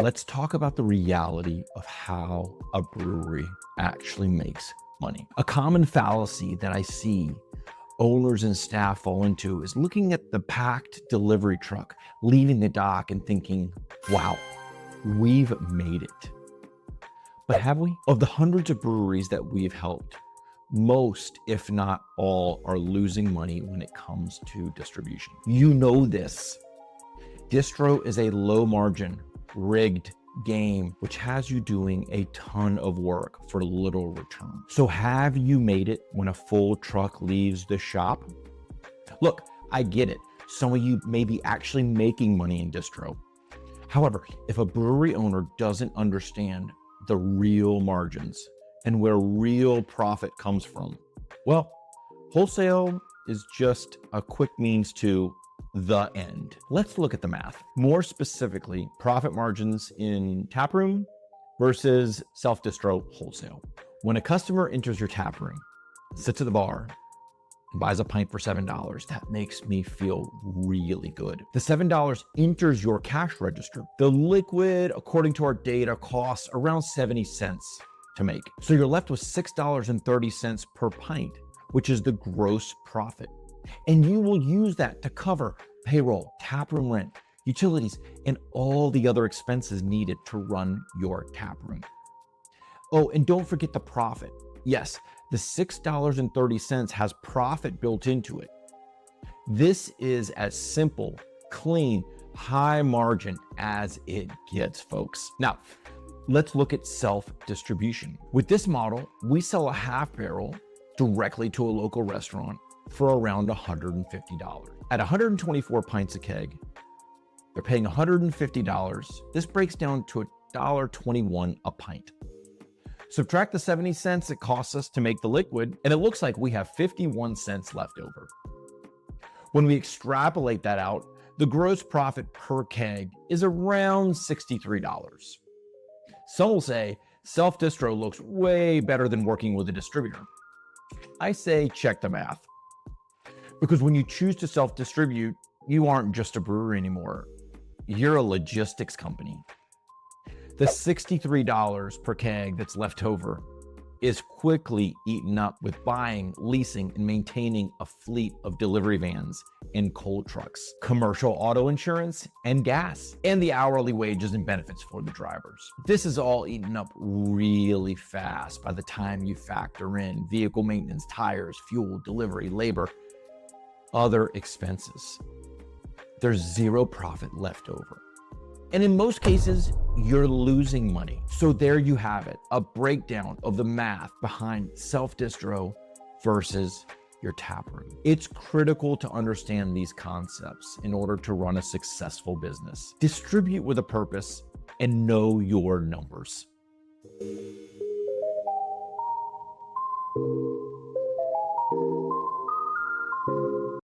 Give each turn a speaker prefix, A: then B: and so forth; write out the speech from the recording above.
A: Let's talk about the reality of how a brewery actually makes money. A common fallacy that I see owners and staff fall into is looking at the packed delivery truck leaving the dock and thinking, wow, we've made it. But have we? Of the hundreds of breweries that we've helped, most, if not all, are losing money when it comes to distribution. You know this. Distro is a low margin, rigged game, which has you doing a ton of work for little return. So have you made it when a full truck leaves the shop? Look, I get it. Some of you may be actually making money in distro. However, if a brewery owner doesn't understand the real margins and where real profit comes from, well, wholesale is just a quick means to the end. Let's look at the math. More specifically, profit margins in taproom versus self-distro wholesale. When a customer enters your taproom, sits at the bar, and buys a pint for $7, that makes me feel really good. The $7 enters your cash register. The liquid, according to our data, costs around 70 cents to make. So you're left with $6.30 per pint, which is the gross profit. And you will use that to cover payroll, taproom rent, utilities, and all the other expenses needed to run your taproom. Oh, and don't forget the profit. Yes, the $6.30 has profit built into it. This is as simple, clean, high margin as it gets, folks. Now, let's look at self-distribution. With this model, we sell a half barrel directly to a local restaurant for around $150. At 124 pints a keg, they're paying $150. This breaks down to $1.21 a pint. Subtract the 70 cents it costs us to make the liquid, and it looks like we have 51 cents left over. When we extrapolate that out, the gross profit per keg is around $63. Some will say self-distro looks way better than working with a distributor. I say check the math. Because when you choose to self-distribute, you aren't just a brewery anymore. You're a logistics company. The $63 per keg that's left over is quickly eaten up with buying, leasing, and maintaining a fleet of delivery vans and cold trucks, commercial auto insurance, and gas, and the hourly wages and benefits for the drivers. This is all eaten up really fast by the time you factor in vehicle maintenance, tires, fuel, delivery, labor, other expenses. There's zero profit left over. And in most cases, you're losing money. So there you have it, a breakdown of the math behind self-distro versus your taproom. It's critical to understand these concepts in order to run a successful business. Distribute with a purpose and know your numbers.